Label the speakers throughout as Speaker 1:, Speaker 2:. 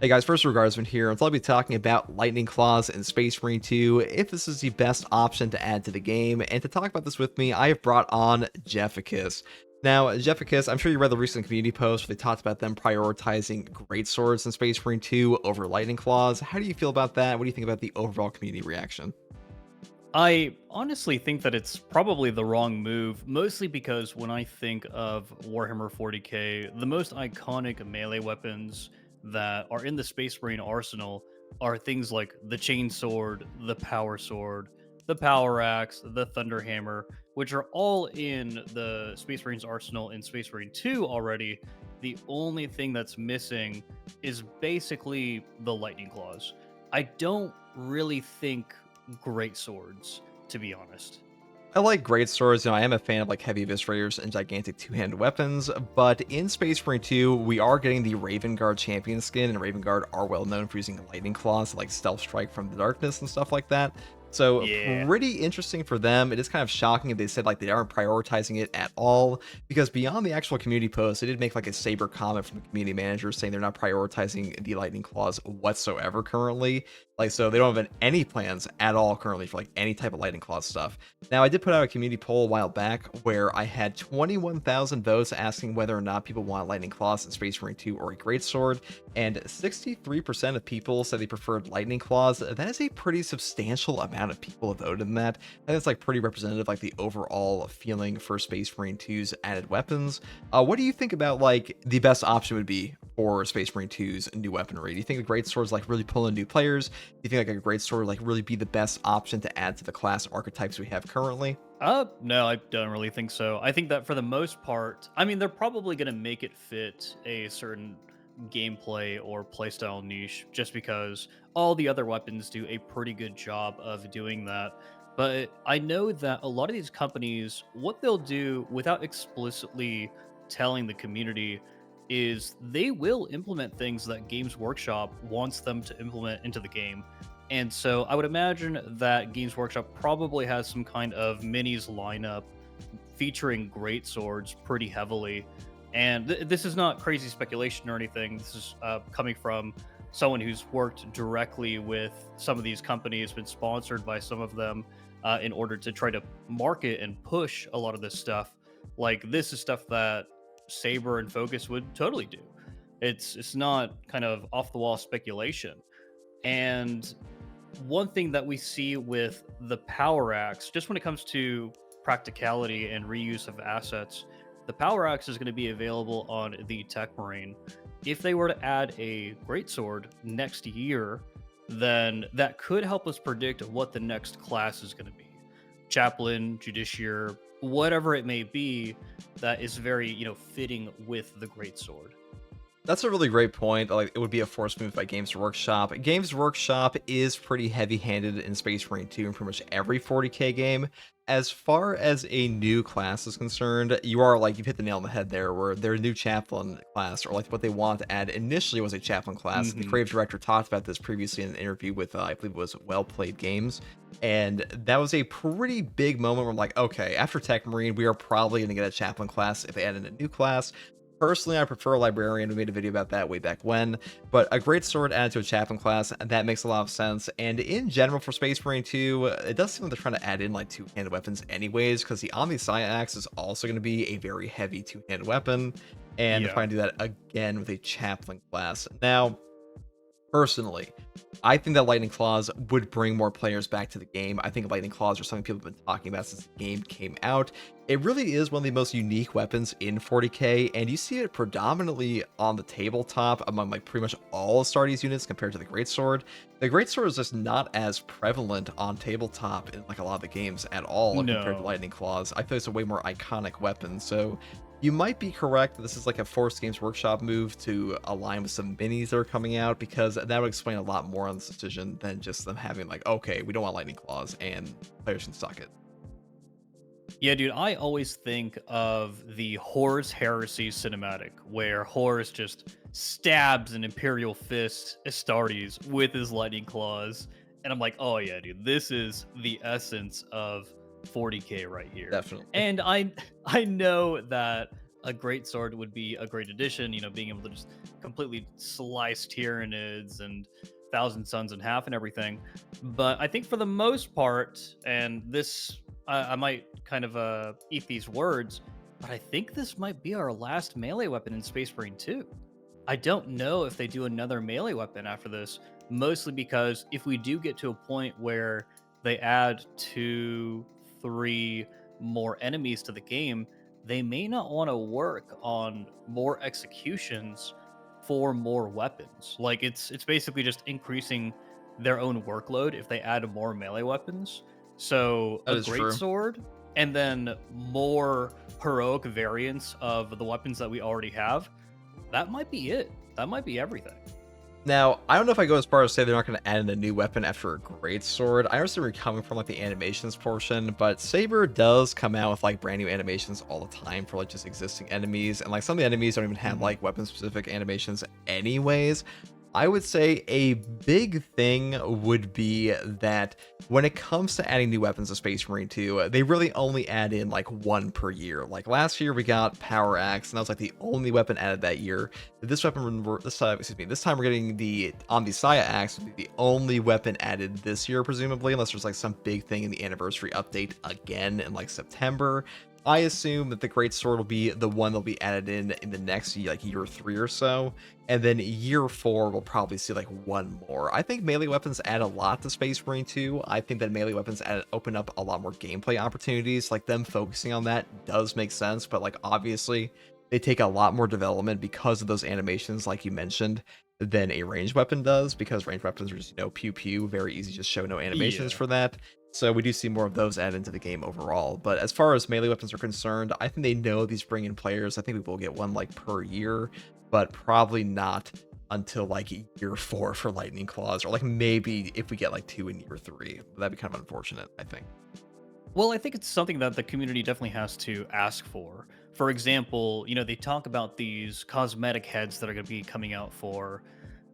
Speaker 1: Hey guys, first regardsman here, and I'll be talking about Lightning Claws in Space Marine 2, if this is the best option to add to the game, and to talk about this with me, I have brought on Jefficus. Now, Jefficus, I'm sure you read the recent community post where they talked about them prioritizing great swords in Space Marine 2 over Lightning Claws. How do you feel about that? What do you think about the overall community reaction?
Speaker 2: I honestly think that it's probably the wrong move, mostly because when I think of Warhammer 40k, the most iconic melee weapons that are in the Space Marine arsenal are things like the Chain Sword, the Power Sword, the Power Axe, the Thunder Hammer, which are all in the Space Marines arsenal in Space Marine 2 already. The only thing that's missing is basically the Lightning Claws. I don't really think great swords, to be honest.
Speaker 1: I like great swords, I am a fan of like heavy eviscerators and gigantic two-handed weapons, but in Space Marine 2, we are getting the Raven Guard champion skin, and Raven Guard are well known for using lightning claws, like stealth strike from the darkness and stuff like that. So
Speaker 2: Yeah.
Speaker 1: pretty interesting for them. It is kind of shocking if they said like they aren't prioritizing it at all, because beyond the actual community post, they did make like a saber comment from the community manager saying they're not prioritizing the lightning claws whatsoever currently. Like, so they don't have any plans at all currently for like any type of lightning claw stuff. Now, I did put out a community poll a while back where I had 21,000 votes asking whether or not people want lightning claws in Space Marine 2 or a greatsword, and 63% of people said they preferred lightning claws. That is a pretty substantial amount of people have voted in that. And it's like pretty representative, like the overall feeling for Space Marine 2's added weapons. What do you think about like the best option would be for Space Marine 2's new weaponry? Do you think the great swords like really pull in new players? Do you think like a great sword like really be the best option to add to the class archetypes we have currently?
Speaker 2: No, I don't really think so. I think that for the most part, I mean, they're probably going to make it fit a certain gameplay or playstyle niche just because all the other weapons do a pretty good job of doing that. But I know that a lot of these companies, what they'll do without explicitly telling the community is they will implement things that Games Workshop wants them to implement into the game. And so I would imagine that Games Workshop probably has some kind of minis lineup featuring great swords pretty heavily. And this is not crazy speculation or anything. This is coming from someone who's worked directly with some of these companies, been sponsored by some of them in order to try to market and push a lot of this stuff. Like this is stuff that Saber and Focus would totally do. It's not kind of off the wall speculation. And one thing that we see with the Power Axe, just when it comes to practicality and reuse of assets, the Power Axe is going to be available on the Tech Marine. If they were to add a Greatsword next year, then that could help us predict what the next class is going to be. Chaplain, Justiciar, whatever it may be, that is very, fitting with the Greatsword.
Speaker 1: That's a really great point. Like, it would be a forced move by Games Workshop. Games Workshop is pretty heavy-handed in Space Marine 2 in pretty much every 40k game. As far as a new class is concerned, you've hit the nail on the head there, where their new chaplain class, or like what they want to add initially was a chaplain class. The
Speaker 2: Hmm.
Speaker 1: creative director talked about this previously in an interview with, I believe it was Well Played Games. And that was a pretty big moment where I'm like, okay, after Tech Marine, we are probably going to get a chaplain class if they add in a new class. Personally, I prefer a librarian. We made a video about that way back when, but a great sword added to a chaplain class, that makes a lot of sense. And in general, for Space Marine 2, it does seem like they're trying to add in like two-handed weapons anyways, because the Omni Axe is also going to be a very heavy two-handed weapon, and they're
Speaker 2: Yeah.
Speaker 1: trying to do that again with a chaplain class. Now, personally, I think that Lightning Claws would bring more players back to the game. I think Lightning Claws are something people have been talking about since the game came out. It really is one of the most unique weapons in 40k, and you see it predominantly on the tabletop among like pretty much all Astartes units compared to the Greatsword. The Greatsword is just not as prevalent on tabletop in like a lot of the games at all compared to
Speaker 2: No.
Speaker 1: Lightning Claws. I feel it's a way more iconic weapon, so you might be correct that this is like a forced Games Workshop move to align with some minis that are coming out, because that would explain a lot more on this decision than just them having like, okay, we don't want lightning claws and players can suck it.
Speaker 2: Yeah, dude, I always think of the Horus Heresy cinematic, where Horus just stabs an Imperial Fist Astartes with his lightning claws. And I'm like, oh yeah, dude, this is the essence of 40k right here.
Speaker 1: Definitely.
Speaker 2: And I I know that A great sword would be a great addition, being able to just completely slice Tyranids and Thousand Suns in half and everything. But I think for the most part, and this, I might kind of eat these words, but I think this might be our last melee weapon in Space Marine 2. I don't know if they do another melee weapon after this, mostly because if we do get to a point where they add 2, 3 more enemies to the game, they may not want to work on more executions for more weapons. Like it's basically just increasing their own workload if they add more melee weapons. So
Speaker 1: That
Speaker 2: a
Speaker 1: is
Speaker 2: great
Speaker 1: true.
Speaker 2: sword and then more heroic variants of the weapons that we already have. That might be it. That might be everything.
Speaker 1: Now, I don't know if I go as far as say they're not going to add in a new weapon after a great sword. I understand where you're coming from, like the animations portion, but Saber does come out with like brand new animations all the time for like just existing enemies, and like some of the enemies don't even have like weapon specific animations anyways. I would say a big thing would be that when it comes to adding new weapons to Space Marine 2, they really only add in like one per year. Like last year we got Power Axe, and that was like the only weapon added that year. This weapon, this time, this time we're getting the Omnisaya Axe, would be the only weapon added this year, presumably, unless there's like some big thing in the anniversary update again in like September. I assume that the Great Sword will be the one that'll be added in the next like year 3 or so, and then year 4 we'll probably see like one more. I think melee weapons add a lot to Space Marine 2. I think that melee weapons open up a lot more gameplay opportunities. Like them focusing on that does make sense, but like obviously they take a lot more development because of those animations, like you mentioned, than a ranged weapon does, because ranged weapons are just pew pew, very easy, just show no animations
Speaker 2: Yeah.
Speaker 1: for that. So we do see more of those added into the game overall. But as far as melee weapons are concerned, I think they know these bring in players. I think we will get one like per year, but probably not until like year 4 for Lightning Claws, or like maybe if we get like 2 in year 3. That'd be kind of unfortunate, I think.
Speaker 2: Well, I think it's something that the community definitely has to ask for. For example, they talk about these cosmetic heads that are going to be coming out for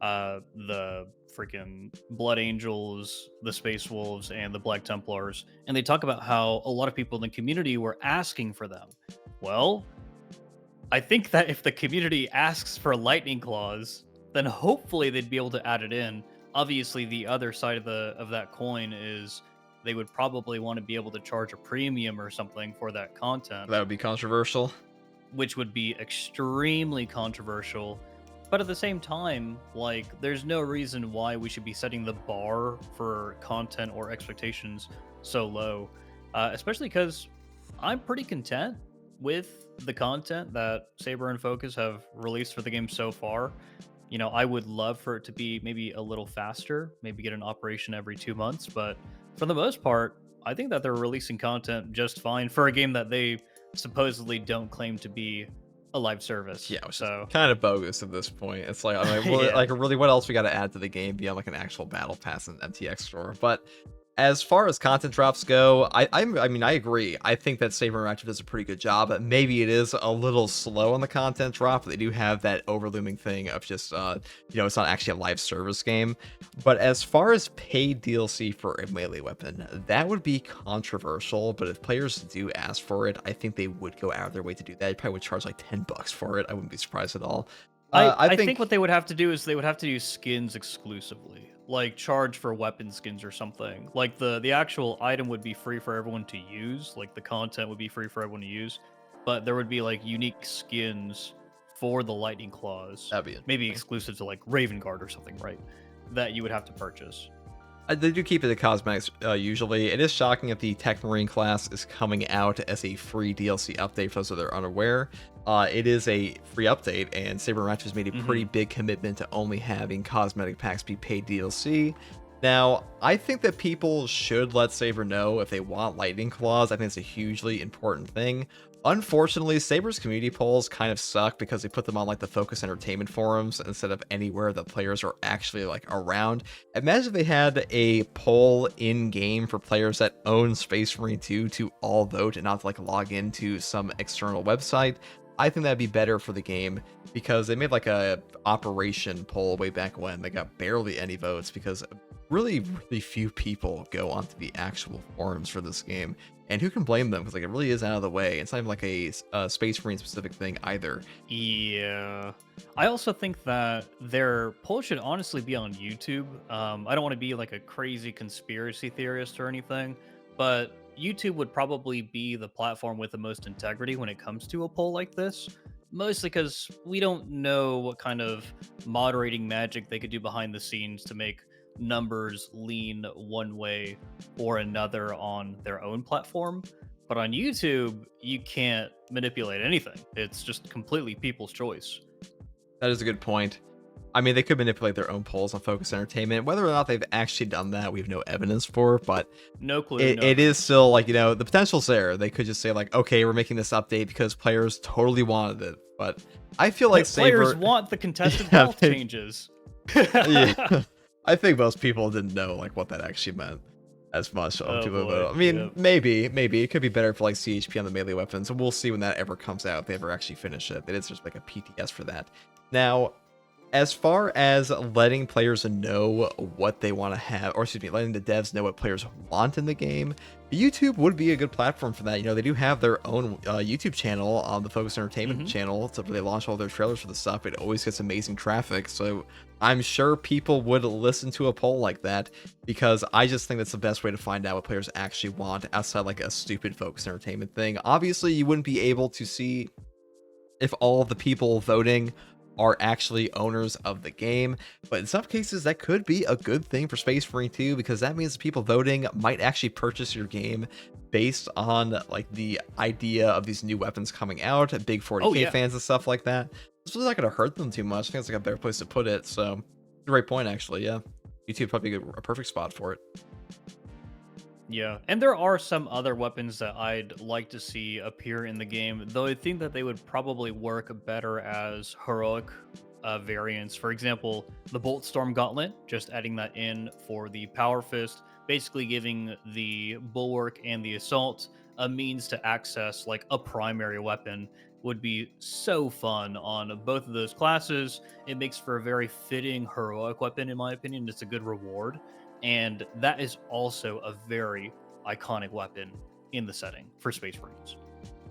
Speaker 2: the freaking Blood Angels, the Space Wolves, and the Black Templars, and they talk about how a lot of people in the community were asking for them. Well, I think that if the community asks for Lightning Claws, then hopefully they'd be able to add it in. Obviously, the other side of that coin is they would probably want to be able to charge a premium or something for that content,
Speaker 1: That would be controversial.
Speaker 2: which would be extremely controversial. But at the same time, like, there's no reason why we should be setting the bar for content or expectations so low, especially because I'm pretty content with the content that Saber and Focus have released for the game so far. I would love for it to be maybe a little faster, maybe get an operation every 2 months, but for the most part, I think that they're releasing content just fine for a game that they supposedly don't claim to be a live service.
Speaker 1: Yeah, which is
Speaker 2: So
Speaker 1: kind of bogus at this point. It's like, I'm like, well,
Speaker 2: yeah.
Speaker 1: like really, what else we got to add to the game beyond like an actual battle pass and MTX store? But as far as content drops go, I mean, I agree. I think that Saber Interactive does a pretty good job. Maybe it is a little slow on the content drop. But they do have that overlooming thing of just, it's not actually a live service game. But as far as paid DLC for a melee weapon, that would be controversial. But if players do ask for it, I think they would go out of their way to do that. They probably would charge like $10 for it. I wouldn't be surprised at all.
Speaker 2: I think what they would have to do is they would have to do skins exclusively, like charge for weapon skins or something. Like the actual item would be free for everyone to use, like the content would be free for everyone to use, but there would be like unique skins for the Lightning Claws,
Speaker 1: That'd be
Speaker 2: maybe
Speaker 1: interesting.
Speaker 2: exclusive to like Raven Guard or something, right? That you would have to purchase.
Speaker 1: They do keep it to cosmetics usually. It is shocking that the Tech Marine class is coming out as a free DLC update for those that are unaware. It is a free update, and Saber Interactive has made a pretty big commitment to only having cosmetic packs be paid DLC. Now, I think that people should let Saber know if they want Lightning Claws. I think it's a hugely important thing. Unfortunately, Saber's community polls kind of suck because they put them on like the Focus Entertainment forums instead of anywhere that players are actually like around. Imagine if they had a poll in game for players that own Space Marine 2 to all vote and not like log into some external website. I think that'd be better for the game, because they made like a Operation poll way back when. They got barely any votes because really few people go onto the actual forums for this game. And who can blame them? Because like it really is out of the way. It's not even like a Space Marine specific thing either.
Speaker 2: Yeah. I also think that their poll should honestly be on YouTube. I don't want to be like a crazy conspiracy theorist or anything, but YouTube would probably be the platform with the most integrity when it comes to a poll like this. Mostly because we don't know what kind of moderating magic they could do behind the scenes to make numbers lean one way or another on their own platform. But on YouTube, you can't manipulate anything. It's just completely people's choice.
Speaker 1: That is a good point. I mean, they could manipulate their own polls on Focus Entertainment. Whether or not they've actually done that, we have no evidence for, but
Speaker 2: No clue.
Speaker 1: it is still like, the potential's there. They could just say like, okay, we're making this update because players totally wanted it. But I feel like
Speaker 2: players
Speaker 1: Saber
Speaker 2: want the contested health changes.
Speaker 1: yeah. I think most people didn't know like what that actually meant as much. I mean, maybe it could be better for like CHP on the melee weapons, and we'll see when that ever comes out. If they ever actually finish it. It is just like a PTS for that. Now, as far as letting players know what they want to have, or excuse me, letting the devs know what players want in the game, YouTube would be a good platform for that. They do have their own YouTube channel on the Focus Entertainment channel. So they launch all their trailers for the stuff. It always gets amazing traffic. So I'm sure people would listen to a poll like that, because I just think that's the best way to find out what players actually want outside like a stupid Focus Entertainment thing. Obviously, you wouldn't be able to see if all of the people voting are actually owners of the game, but in some cases that could be a good thing for Space Marine 2, because that means the people voting might actually purchase your game based on like the idea of these new weapons coming out, big 40k fans and stuff like that. This is not going to hurt them too much. I think it's like a better place to put it. So great point, actually. Yeah, YouTube probably a perfect spot for it.
Speaker 2: Yeah, and there are some other weapons that I'd like to see appear in the game, though I think that they would probably work better as heroic variants. For example, the Bolt Storm Gauntlet, just adding that in for the Power Fist, basically giving the Bulwark and the Assault a means to access like a primary weapon would be so fun on both of those classes. It makes for a very fitting heroic weapon, in my opinion. It's a good reward. And that is also a very iconic weapon in the setting for Space Marines.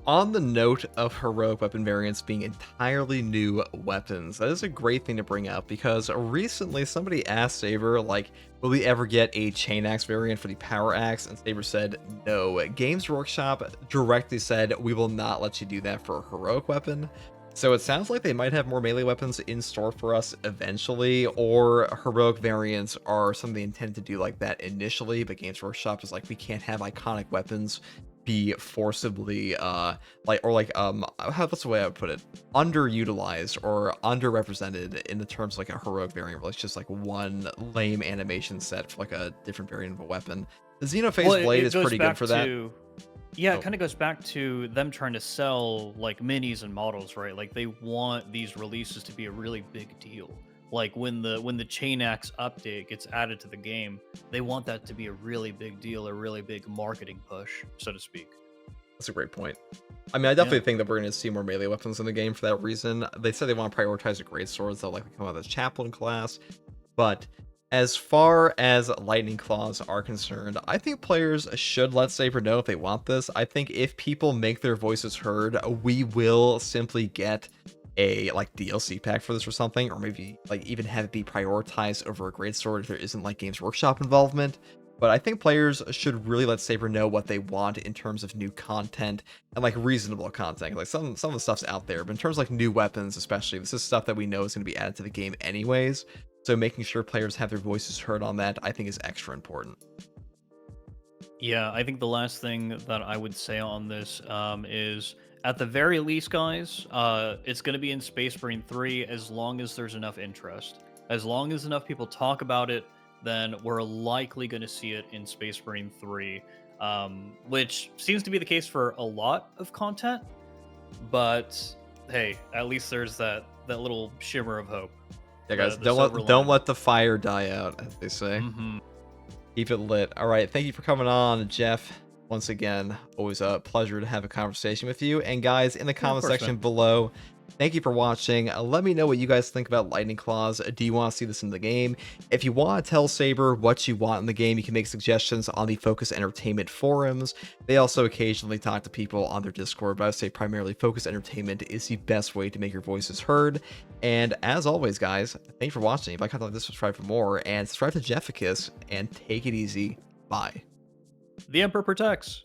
Speaker 1: On the note of heroic weapon variants being entirely new weapons, that is a great thing to bring up, because recently somebody asked Saber, like, will we ever get a chain axe variant for the power axe? And Saber said no. Games Workshop directly said, we will not let you do that for a heroic weapon. So it sounds like they might have more melee weapons in store for us eventually, or heroic variants are something they intend to do like that initially, but Games Workshop is like, we can't have iconic weapons be forcibly what's the way I would put it, underutilized or underrepresented in the terms of like a heroic variant, where it's just like one lame animation set for like a different variant of a weapon. The Xenophase Blade is pretty good for that.
Speaker 2: Yeah, it kind of goes back to them trying to sell like minis and models, right? Like they want these releases to be a really big deal. Like when the Chain Axe update gets added to the game, they want that to be a really big deal, a really big marketing push, so to speak.
Speaker 1: That's a great point. I mean, I definitely think that we're going to see more melee weapons in the game for that reason. They said they want to prioritize the great swords that likely come out of the Chaplain class, but as far as Lightning Claws are concerned, I think players should let Saber know if they want this. I think if people make their voices heard, we will simply get a like DLC pack for this or something, or maybe like even have it be prioritized over a greatsword if there isn't like Games Workshop involvement. But I think players should really let Saber know what they want in terms of new content and like reasonable content. Like some of the stuff's out there, but in terms of like new weapons, especially, this is stuff that we know is going to be added to the game anyways. So making sure players have their voices heard on that, I think, is extra important.
Speaker 2: Yeah, I think the last thing that I would say on this is, at the very least, guys, it's going to be in Space Marine 3 as long as there's enough interest. As long as enough people talk about it, then we're likely going to see it in Space Marine 3, which seems to be the case for a lot of content. But hey, at least there's that little shimmer of hope.
Speaker 1: Yeah, guys, don't let the fire die out, as they say. Keep it lit. All right, thank you for coming on, Jeff. Once again, always a pleasure to have a conversation with you. And guys, in the comment section below, Thank you for watching. Let me know what you guys think about Lightning Claws. Do you want to see this in the game? If you want to tell Saber what you want in the game, you can make suggestions on the Focus Entertainment forums. They also occasionally talk to people on their Discord, but I would say primarily Focus Entertainment is the best way to make your voices heard. And as always, guys, thanks for watching. If you like content like this, subscribe for more, and subscribe to Jefficus, and take it easy. Bye.
Speaker 2: The Emperor protects.